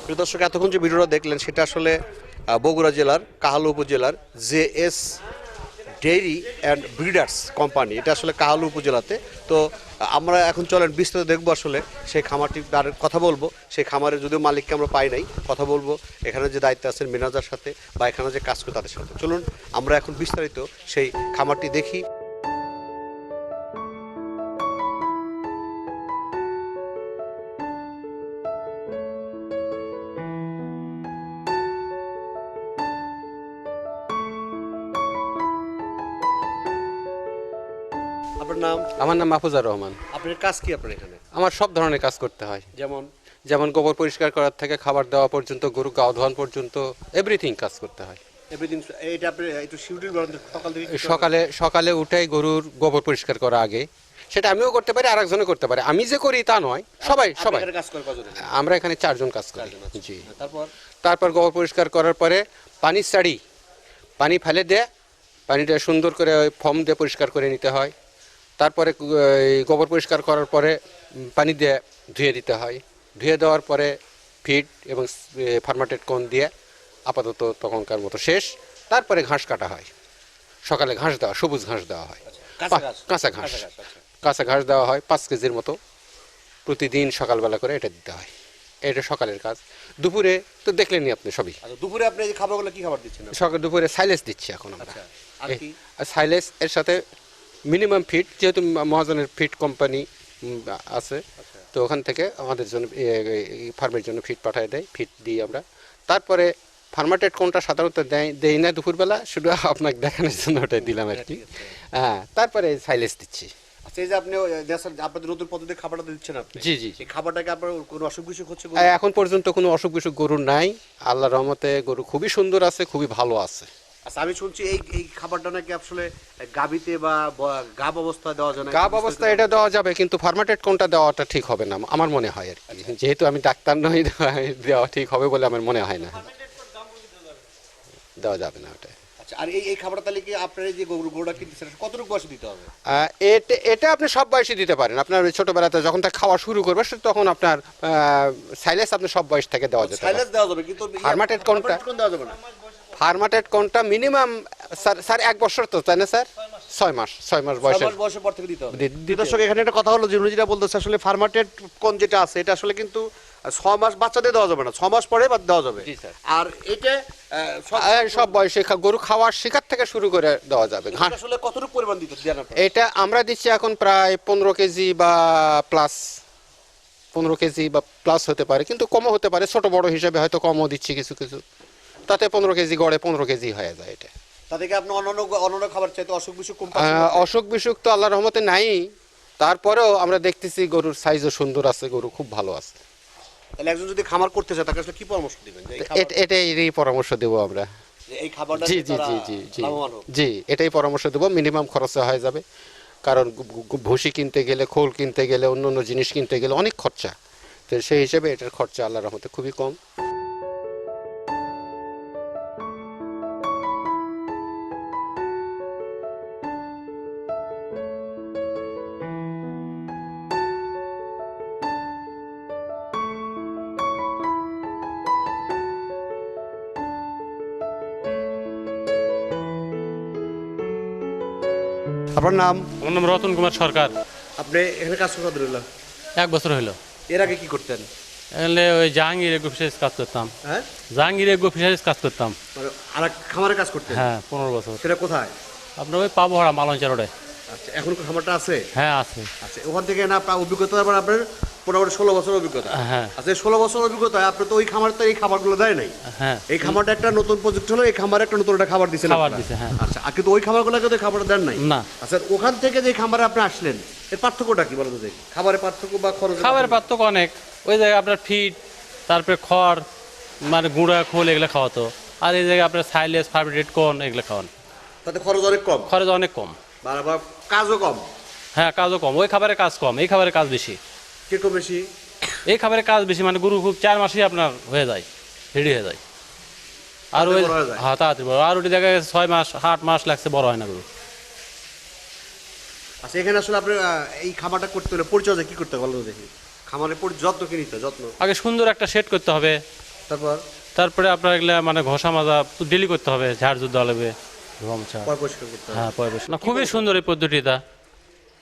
প্রিয় দর্শক, এতক্ষণ যে ভিডিওটা দেখলেন সেটা আসলে বগুড়া জেলার কাহালু উপজেলার JS dairy and breeders company, এটা আসলে কাহালু উপজেলাতে। তো আমরা এখন চলেন বিস্তারিত দেখবো আসলে সেই খামারটি তার কথা বলবো। সেই খামারের যদিও মালিককে আমরা পাই নাই, কথা বলবো এখানে যে দায়িত্বে আছেন ম্যানেজার সাথে বা এখানে যে কাজ করে তাদের সাথে। চলুন আমরা এখন বিস্তারিত সেই খামারটি দেখি। আপনার নাম? আমার নাম মাহফুজার রহমান। আপনার কাজ কি আপনার এখানে? আমার সব ধরনের কাজ করতে হয়, যেমন গোবর পরিষ্কার করার থেকে খাবার দেওয়া পর্যন্ত, গরু গা ধোয়ান পর্যন্ত এভরিথিং কাজ করতে হয়। সকালে উঠেই গরুর গোবর পরিষ্কার করা আগে, সেটা আমিও করতে পারি, আরেকজনে করতে পারে। আমি যে করি তা নয়, সবাই আমরা এখানে 4 জন কাজ করি। জি। তারপর গোবর পরিষ্কার করার পরে পানি ফেলে দিয়ে পানিটা সুন্দর করে ওই ফর্ম দিয়ে পরিষ্কার করে নিতে হয়। তারপরে গোবর পরিষ্কার করার পরে পানি দিয়ে ধুয়ে দিতে হয়। ধুয়ে দেওয়ার পরে ফিড এবং ফার্মাটেড কোন দিয়ে আপাতত তখনকার মতো শেষ। তারপরে ঘাস কাটা হয়, সকালে ঘাস দেওয়া, সবুজ ঘাস দেওয়া হয়, কাঁচা ঘাস দেওয়া হয় 5 কেজির মতো প্রতিদিন সকালবেলা করে এটা দিতে হয়। এটা সকালের কাজ। দুপুরে তো দেখলেনই আপনি সবই। দুপুরে আপনি এই খাবারগুলো কি খাবার দিচ্ছেন? দুপুরে সাইলেস দিচ্ছি এখন আমরা। সাইলেস এর সাথে মিনিমাম ফিড, যেহেতু মহাজনের ফিড কোম্পানি আছে, তো ওখান থেকে আমাদের জন্য ফার্মের জন্য ফিড পাঠিয়ে দেয়, ফিড দিই আমরা। তারপরে ফার্মাটেড কোনটা সাধারণত দেই না দুপুরবেলা, শুধু আপনাকে দেখানোর জন্য ওটাই দিলাম আর কি। হ্যাঁ, তারপরে সাইলেস দিচ্ছি। আচ্ছা, এই যে আপনি আপনাদের নতুন পদ্ধতির খাবারটা দিচ্ছেন আপনি, জি জি, এই খাবারটাকে আপনার কোনো অসুখ বিসুখ হচ্ছে? এখন পর্যন্ত কোনো অসুখ বিসুখ গরুর নাই, আল্লাহর রহমতে গরু খুবই সুন্দর আছে, খুবই ভালো আছে। আচ্ছা, আমি শুনছি এই খাবারটা নাকি আসলে গাবিতে বা গাব অবস্থায় দেওয়া যায় না? গাব অবস্থায় এটা দেওয়া যাবে, কিন্তু ফার্মাটেড কোনটা দেওয়াটা ঠিক হবে না আমার মনে হয় আর কি। যেহেতু আমি ডাক্তার নই, দেওয়া ঠিক হবে বলে আমার মনে হয় না, দেওয়া যাবে না ওটা। আচ্ছা, আর এই খাবারটা তাহলে কি আপনার এই যে গরুটা কিনতেছেন কতটুকু বয়সে দিতে হবে? এটা আপনি সব বয়সে দিতে পারেন। আপনার ছোটবেলাতে যখন তা খাওয়া শুরু করবে তখন আপনার সাইলেস আপনি সব বয়স থেকে দেওয়া যেতে পারে। সাইলেস দেওয়া যাবে, কিন্তু ফার্মাটেড কোনটা দেওয়া যাবে না? ফার্মাটেড কোনটা মিনিমাম স্যার 1 বছর, তো তাই না স্যার? 6 মাস বয়সের পর থেকে দিতে হবে। দর্শক, এখানে একটা কথা হলো যে উনি যেটা বলতেছে, আসলে ফার্মাটেড কোন যেটা আছে এটা আসলে কিন্তু 6 মাস বাচ্চাদের দেওয়া যাবে না, 6 মাস পরে দেওয়া যাবে। আর এটা সব বয়সে গরু খাওয়ার শিকার থেকে শুরু করে দেওয়া যাবে। ঘাস আসলে কতটুকু পরিমাণ দিতে দেন আপনারা? এটা আমরা দিচ্ছি এখন প্রায় 15 কেজি বা প্লাস, 15 কেজি বা প্লাস হতে পারে, কিন্তু কমও হতে পারে। ছোট বড় হিসেবে হয়তো কমও দিচ্ছি কিছু, তাতে 15 কেজি গড়ে 15 কেজি হয়ে যায়। এটা তাতে কি আপনি অন্যান্য খাবার চাইতে অসুখ বিসুখ কম? অসুখ বিসুখ তো আল্লাহর রহমতে নাই, তারপরেও আমরা দেখতেছি গরুর সাইজও সুন্দর আছে, গরু খুব ভালো আছে। তাহলে একজন যদি খামার করতে চায় তাকে আসলে কি পরামর্শ দিবেন? এটাই পরামর্শ দেবো আমরা। এই খাবারটা জি জি জি জি জি জি, এটাই পরামর্শ দেবো। মিনিমাম খরচে হয়ে যাবে, কারণ ভুসি কিনতে গেলে, খোল কিনতে গেলে, অন্য জিনিস কিনতে গেলে অনেক খরচা। তো সেই হিসেবে এটার খরচা আল্লাহর রহমতে খুবই কম। আপনার নাম? আমার নাম রতন কুমার সরকার। আপনি এখানে কাজ করতে হলো? 1 বছর হলো। এর আগে কি করতেন? এলে ওই জাহাঙ্গীর এগ্রো ফিশারিজ কাজ করতাম। হ্যাঁ, জাহাঙ্গীর এগ্রো ফিশারিজ কাজ করতাম। আর খামারে কাজ করতেন? হ্যাঁ, 15 বছর। সেটা কোথায়? আপনার ওই পাবোহারা মালঞ্চা রোডে। আচ্ছা, এখন কি খামারটা আছে? হ্যাঁ আছে। আচ্ছা, ওখান থেকে না আপনার অভিজ্ঞতা, আবার আপনার মোটামুটি 16 বছর অভিজ্ঞতা। হ্যাঁ। আচ্ছা, 16 বছর অভিজ্ঞতা, আপনি তো ওই খামারটা এই খাবারগুলো দেয় নাই। হ্যাঁ। এই খামারটা একটা নতুন প্রজেক্ট হলো, এই খামারে একটা নতুন একটা খাবার দিছেন খাবার আপনারা। দিছে, হ্যাঁ। আচ্ছা, আর কিন্তু ওই খাবারগুলোকে তো খাবার দেন নাই। না। আচ্ছা, ওখান থেকে যে খামারে আপনি আসলেন, এর পার্থক্যটা কি বলতো দেখি? খাবারের পার্থক্য বা খরচ? খাবারের পার্থক্য অনেক। ওই জায়গায় আপনার ফিড, তারপরে খড়, মানে গুঁড়া খোল এগুলো খাওয়াতো, আর এই জায়গায় আপনার সাইলেজ ফার্মেন্টেড কর্ন এগুলো খাওয়ান। তাতে খরচ অনেক কম, খরচ অনেক কম। আবার কাজও কম। হ্যাঁ, কাজও কম। ওই খাবারের কাজ কম, এই খাবারের কাজ বেশি। কিরকম বেশি? এই খাবারের কাজ বেশি, মানে গরু খুব 4 মাসেই আপনার হয়ে যায়, রেডি হয়ে যায়। আর ওই বড় হয়ে যায়? হ্যাঁ, তাড়াতাড়ি বড়। আর ওটি জায়গায় 6 মাস 8 মাস লাগছে, বড় হয় না গরু। আচ্ছা, এখানে আসলে আপনি এই খামারটা করতে হলে পরিচর্যা কি করতে বলো দেখি? খামারের যত্ন কি নিতে? যত্ন আগে সুন্দর একটা সেট করতে হবে, তারপর তারপরে আপনার এগুলা মানে ঘষা মাজা ডেলি করতে হবে, ঝাড় জুত দেওয়া লাগবে, ঘমছা। পরিষ্কার করতে হবে। হ্যাঁ, পয়সা না, খুবই সুন্দর এই পদ্ধতিটা।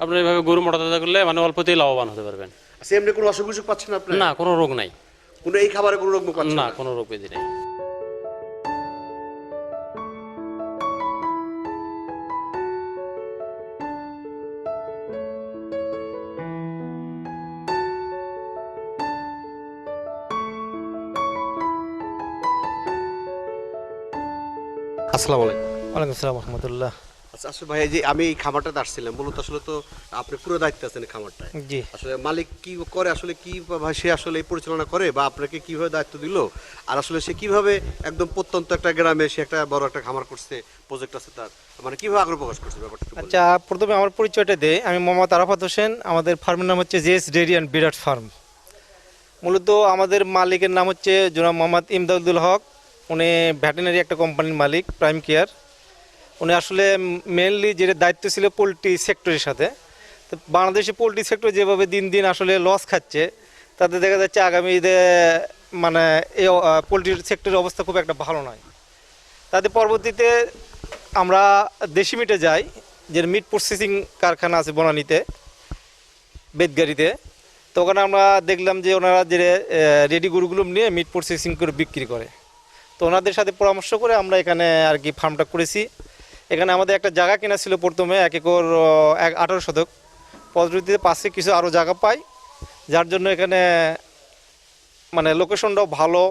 আপনার এইভাবে গরু মোটা তাজা করলে মানে অল্পতেই লাভবান হতে পারবেন। আচ্ছা, এমনি কোনো অসুখ বিসুখ পাচ্ছেন আপনি? না, কোনো রোগ নাই। কোনো এই খাবারে কোনো রোগ পাচ্ছেন না, না? কোনো রোগ ব্যাধি নেই। আসসালামু আলাইকুম। ওয়ালাইকুম আসসালাম রহমতুল্লাহ। আচ্ছা, আসলে ভাই, এই যে আমি এই খামারটাতে আসছিলাম, মূলত আসলে তো আপনি পুরো দায়িত্ব আছেন এই খামারটায়। জি। আসলে মালিক কি করে, আসলে কি ভাবে সে আসলে এই পরিচালনা করে, বা আপনাকে কিভাবে দায়িত্ব দিল, আর আসলে সে কিভাবে একদম প্রত্যন্ত একটা গ্রামে সে একটা বড় একটা খামার করছে, প্রজেক্ট আছে তার, মানে কিভাবে আগ্রহ প্রকাশ করছে ব্যাপারটা একটু বলুন। আচ্ছা, প্রথমে আমার পরিচয়টা দেই। আমি মোহাম্মদ আরাফাত হোসেন। আমাদের ফার্মের নাম হচ্ছে JS dairy and Virat farm. মূলত আমাদের মালিকের নাম হচ্ছে জনাব মোহাম্মদ ইমদাদুল হক। উনি ভেটেরিনারি একটা কোম্পানির মালিক, প্রাইম কেয়ার। উনি আসলে মেনলি যে দায়িত্ব ছিল পোলট্রি সেক্টরের সাথে। তো বাংলাদেশে পোলট্রি সেক্টর যেভাবে দিন দিন আসলে লস খাচ্ছে, তাতে দেখা যাচ্ছে আগামী ঈদে মানে এই পোলট্রি সেক্টরের অবস্থা খুব একটা ভালো নয়। তাতে পরবর্তীতে আমরা দেশি মিটে যাই, যে মিট প্রসেসিং কারখানা আছে বনানীতে, বেদগাড়িতে। তো ওখানে আমরা দেখলাম যে ওনারা যে রেডি গরুগুলো নিয়ে মিট প্রসেসিং করে বিক্রি করে। তো ওনাদের সাথে পরামর্শ করে আমরা এখানে আর কি ফার্মটা করেছি। এখানে আমাদের একটা জায়গা কেনা ছিল প্রথমে 1 একর 18 শতক। পরবর্তীতে পাশে কিছু আরও জায়গা পাই, যার জন্য এখানে মানে লোকেশনটাও ভালো,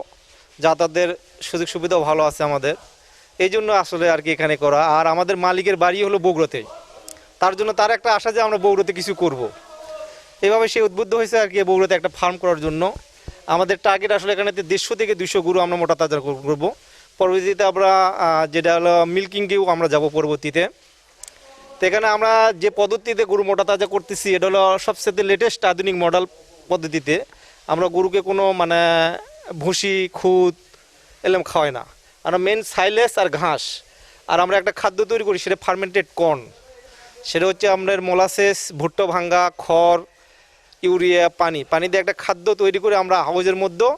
যাতায়াতের সুযোগ সুবিধাও ভালো আছে আমাদের। এই জন্য আসলে আর কি এখানে করা। আর আমাদের মালিকের বাড়ি হলো বগুড়াতে, তার জন্য তার একটা আশা যে আমরা বগুড়াতে কিছু করব। এইভাবে সে উদ্বুদ্ধ হয়েছে আর কি বগুড়াতে একটা ফার্ম করার জন্য। আমাদের টার্গেট আসলে এখানে 150 থেকে 200 গরু আমরা মোটা তাজা করব। পরবর্তীতে আমরা যেটা হলো মিল্কিংকেও আমরা যাব পরবর্তীতে। তো এখানে আমরা যে পদ্ধতিতে গরু মোটা তাজা করতেছি, এটা হলো সবচেয়ে লেটেস্ট আধুনিক মডেল পদ্ধতিতে। আমরা গরুকে কোনো মানে ভুসি খুদ এলাম খাওয়াই না, আমরা মেন সাইলেস আর ঘাস। আর আমরা একটা খাদ্য তৈরি করি, সেটা ফার্মেন্টেড কর্ন। সেটা হচ্ছে আমাদের মোলাসেস, ভুট্টো ভাঙ্গা, খড়, ইউরিয়া, পানি দিয়ে একটা খাদ্য তৈরি করে আমরা হাউজের মধ্যে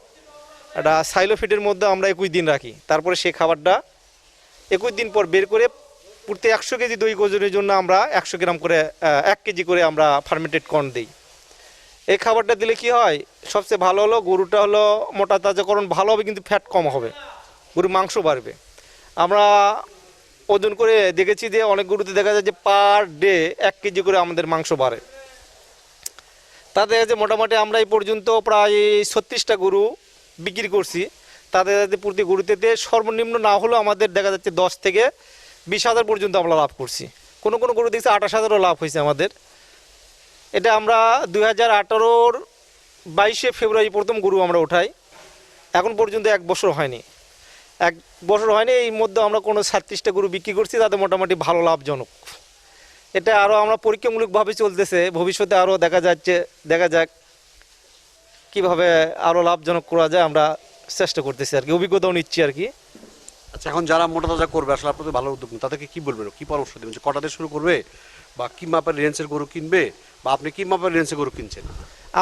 একটা সাইলো ফিটের মধ্যে আমরা 21 দিন রাখি। তারপরে সেই খাবারটা 21 দিন পর বের করে প্রতি 100 কেজি দই ওজনের জন্য আমরা 100 গ্রাম করে 1 কেজি করে আমরা ফার্মেন্টেড কর্ন দিই। এই খাবারটা দিলে কি হয়, সবচেয়ে ভালো হলো গরুটা হলো মোটা তাজাকরণ ভালো হবে, কিন্তু ফ্যাট কম হবে, গরুর মাংস বাড়বে। আমরা ওজন করে দেখেছি যে অনেক গরুতে দেখা যায় যে পার ডে 1 কেজি করে আমাদের মাংস বাড়ে। তাতে যে মোটামুটি আমরা এই পর্যন্ত প্রায় 36টা গরু বিক্রি করছি। তাদের প্রতি গরুতে সর্বনিম্ন না হলেও আমাদের দেখা যাচ্ছে 10 থেকে 20,000 পর্যন্ত আমরা লাভ করছি। কোনো কোনো গরু দেখছি 28,000ও লাভ হয়েছে আমাদের। এটা আমরা 2018-র 22শে ফেব্রুয়ারি প্রথম গরু আমরা উঠাই। এখন পর্যন্ত 1 বছর হয়নি। এই মধ্যে আমরা কোনো 36টা গরু বিক্রি করছি, তাতে মোটামুটি ভালো লাভজনক। এটা আরও আমরা পরীক্ষামূলকভাবে চলতেছে, ভবিষ্যতে আরও দেখা যাক কীভাবে আরও লাভজনক করা যায়। আমরা চেষ্টা করতেছি আর কি, অভিজ্ঞতাও নিচ্ছি আর কি। আচ্ছা, এখন যারা মোটা তাজা করবে, আসলে আপনাদের ভালো উদ্যোগ, তাদেরকে কি বলবেন, কি পরামর্শ দেবেন, যে কটাতে শুরু করবে, বা কি মাপের রেঞ্জের গরু কিনবে, বা আপনি কি মাপের রেঞ্জের গরু কিনছেন?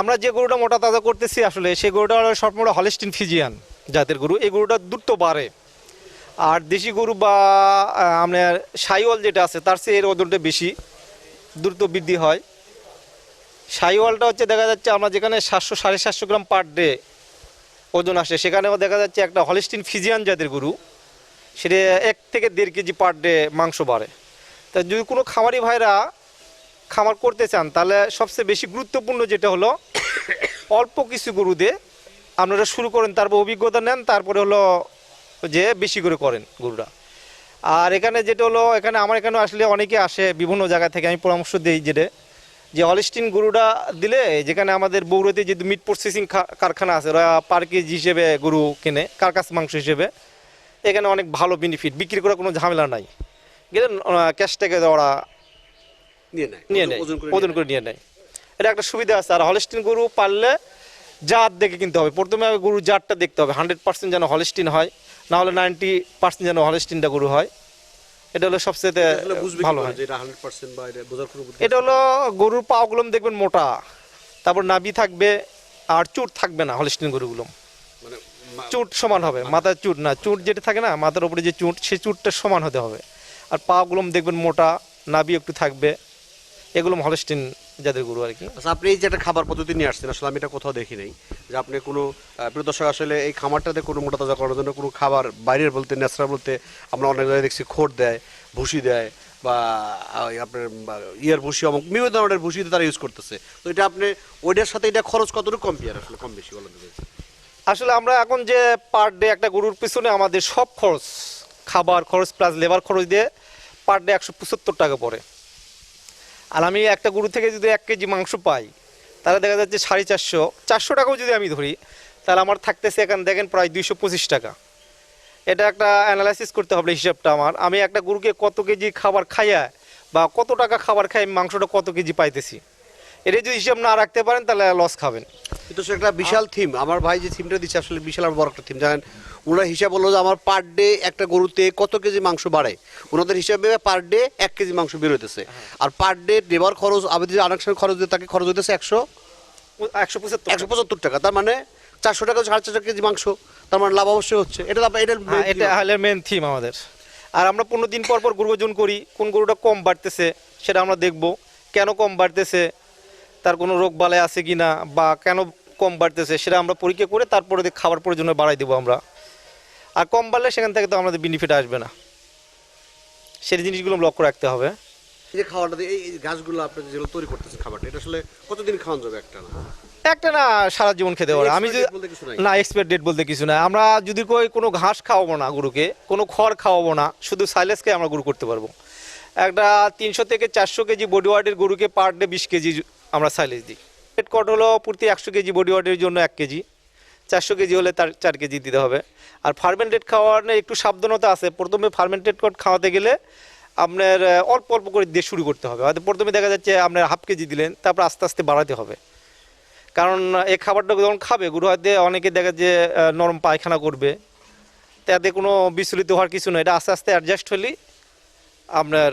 আমরা যে গরুটা মোটা তাজা করতেছি আসলে সেই গরুটা হলো সবসময় হলিস্টিন ফিজিয়ান জাতের গরু। এই গরুটা দ্রুত বাড়ে। আর দেশি গরু বা আপনার সাইওয়াল যেটা আছে, তার চেয়ে এর ওজনটা বেশি, দ্রুত বৃদ্ধি হয়। সাইওয়ালটা হচ্ছে দেখা যাচ্ছে আমরা যেখানে 700-750 গ্রাম পার ডে ওজন আসে, সেখানেও দেখা যাচ্ছে একটা হলিস্টিন ফিজিয়ান জাতের গরু, সেটা 1 থেকে 1.5 কেজি পার ডে মাংস বাড়ে। তা যদি কোনো খামারি ভাইরা খামার করতে চান তাহলে সবচেয়ে বেশি গুরুত্বপূর্ণ যেটা হলো অল্প কিছু গরু দিয়ে আপনারা শুরু করেন, তারপর অভিজ্ঞতা নেন, তারপরে হলো যে বেশি করে করেন গরুটা। আর এখানে যেটা হলো, এখানে আমার এখানে আসলে অনেকে আসে বিভিন্ন জায়গা থেকে, আমি পরামর্শ দিই যে হলস্টিন গরুটা দিলে, যেখানে আমাদের বগুড়াতে যে মিট প্রসেসিং কারখানা আছে, ওরা পার কেজি হিসেবে গরু কেনে কার্কাস মাংস হিসেবে, এখানে অনেক ভালো বেনিফিট, বিক্রি করার কোনো ঝামেলা নাই। গেলে ক্যাশ থেকে ওরা নিয়ে নেয়, ওজন করে নিয়ে নেয়, এটা একটা সুবিধা আছে। আর হলস্টিন গরু পাললে জাত দেখে কিনতে হবে, প্রথমে গরুর জাতটা দেখতে হবে, 100% যেন হলস্টিন হয়, না হলে 90% যেন হলস্টিনটা গরু হয়। এটা হলো সবচেয়ে ভালো হয়। এটা হলো গরুর পাগুলো দেখবেন মোটা, তারপর নাভি থাকবে, আর চুট থাকবে না। হলস্টিন গরুগুলো মানে চুট সমান হবে, মাথার চুট না, চুট যেটা থাকে না মাথার উপরে যে চুট, সেই চুটটা সমান হতে হবে। আর পাগুলো দেখবেন মোটা, নাভি একটু থাকবে, এগুলো হলস্টিন যাদের গরু আর কি। আচ্ছা, আপনি এই যে একটা খাবার পদ্ধতি নিয়ে আসছেন, আসলে আমি এটা কোথাও দেখি নাই যে আপনি কোনো প্রিয় দর্শক, আসলে এই খামারটাতে কোনো মোটা তাজা করার জন্য কোনো খাবার বাইরের বলতে ন্যাচারাল বলতে আমরা অনেক জায়গায় দেখছি খড় দেয়, ভুসি দেয়, বা আপনার ইয়ার ভুসি, বিভিন্ন ধরনের ভুসিতে তারা ইউজ করতেছে। তো এটা আপনি ওইটার সাথে এটা খরচ কতটুকু কম্পেয়ার, আসলে কম বেশি বলেন? আসলে আমরা এখন যে পার ডে একটা গরুর পিছনে আমাদের সব খরচ, খাবার খরচ প্লাস লেবার খরচ দিয়ে পার ডে 175 টাকা পড়ে। আর আমি একটা গরু থেকে যদি 1 কেজি মাংস পাই, তাহলে দেখা যাচ্ছে 450 টাকাও যদি আমি ধরি, তাহলে আমার থাকতেছে এখানে দেখেন প্রায় 225 টাকা। এটা একটা অ্যানালাইসিস করতে হবে হিসাবটা আমার, আমি একটা গরুকে কত কেজি খাবার খাইয়া বা কত টাকা খাবার খাই, মাংসটা কত কেজি পাইতেছি, এটা যদি হিসাব না রাখতে পারেন তাহলে লস খাবেন। এটা তো একটা বিশাল থিম, আমার ভাই যে থিমটা দিচ্ছে আসলে বিশাল আর বড় একটা থিম। জানেন, ওনার হিসাব হলো যে আমার পার ডে একটা গরুতে কত কেজি মাংস বাড়ে, ওনাদের হিসাবে পার ডে 1 কেজি মাংস বের হইতেছে। আর পার ডে লেবার খরচ, আবেদন আনাকশন খরচ দিয়ে তাকে খরচ হইতেছে 175 টাকা। তার মানে 400 টাকা, 450 কেজি মাংস, তার মানে লাভ অবশ্যই হচ্ছে। এটা এটা মেন থিম আমাদের। আর আমরা 15 দিন পর পর গরু ওজন করি, কোন গরুটা কম বাড়তেছে সেটা আমরা দেখব, কেন কম বাড়তেছে, তার কোনো রোগ বালাই আছে কি না, বা কেন কম বাড়তেছে সেটা আমরা পরীক্ষা করে তারপরে খাবার প্রয়োজনে বাড়াই দেবো আমরা। আর কম বাড়লে সেখান থেকে তো আমাদের বেনিফিট আসবে না, সেই জিনিসগুলো লক্ষ্য রাখতে হবে। এই যে খাবারটা, এই গাছগুলো আপনি যেগুলো তৈরি করতেছেন খাবারটা, এটা আসলে কতদিন খাওয়ানো যাবে একটা না? একটা না, সারা জীবন খেতে পারে। আমি যদি না, এক্সপায়ার ডেট বলতে কিছু না। আমরা যদি কোনো ঘাস খাওয়াবো না গরুকে, কোনো খড় খাওয়াবো না, শুধু সাইলেজকে আমরা গরু করতে পারবো। একটা 300 থেকে 400 কেজি বডি ওয়েটের গরুকে পার ডে 20 কেজি আমরা সাইলেজ দিই। পেট কট হলো প্রতি 100 কেজি বডি ওয়েটের জন্য 1 কেজি, 400 কেজি হলে তার 4 কেজি দিতে হবে। আর ফার্মেন্টেড খাওয়ানোর একটু সাবধানতা আছে। প্রথমে ফার্মেন্টেড কট খাওয়াতে গেলে আপনার অল্প অল্প করে দিয়ে শুরু করতে হবে। হয়তো প্রথমে দেখা যাচ্ছে আপনার হাফ কেজি দিলেন, তারপর আস্তে আস্তে বাড়াতে হবে। কারণ এই খাবারটা যখন খাবে গরু, হয়তো অনেকে দেখা যে নরম পায়খানা করবে, তাতে কোনো বিচলিত হওয়ার কিছু নয়। এটা আস্তে আস্তে অ্যাডজাস্ট হলেই আপনার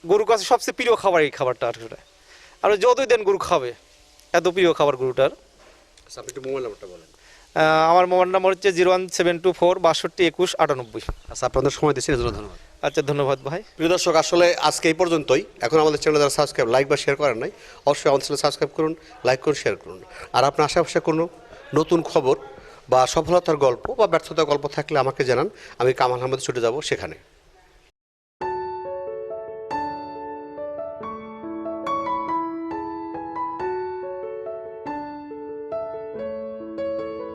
গরুর কাছে সবচেয়ে প্রিয় খাবার এই খাবারটা। আর যতই দেন গরু খাবে, এত প্রিয় খাবার গরুটার। আপনি একটু মোবাইল নাম্বারটা বলেন। আমার মোবাইল নাম্বার হচ্ছে 01724 62 21 98। আচ্ছা, আপনাদের সময় দিচ্ছি, এর জন্য ধন্যবাদ। আচ্ছা, ধন্যবাদ ভাই। প্রিয় দর্শক, আসলে আজকে এই পর্যন্তই। এখন আমাদের চ্যানেল যারা সাবস্ক্রাইব, লাইক বা শেয়ার করেন নাই, অবশ্যই আমাদের চ্যানেল সাবস্ক্রাইব করুন, লাইক করুন, শেয়ার করুন। আর আপনার আশেপাশে কোনো নতুন খবর বা সফলতার গল্প বা ব্যর্থতার গল্প থাকলে আমাকে জানান, আমি কামাল আহমেদ ছুটে যাব সেখানে।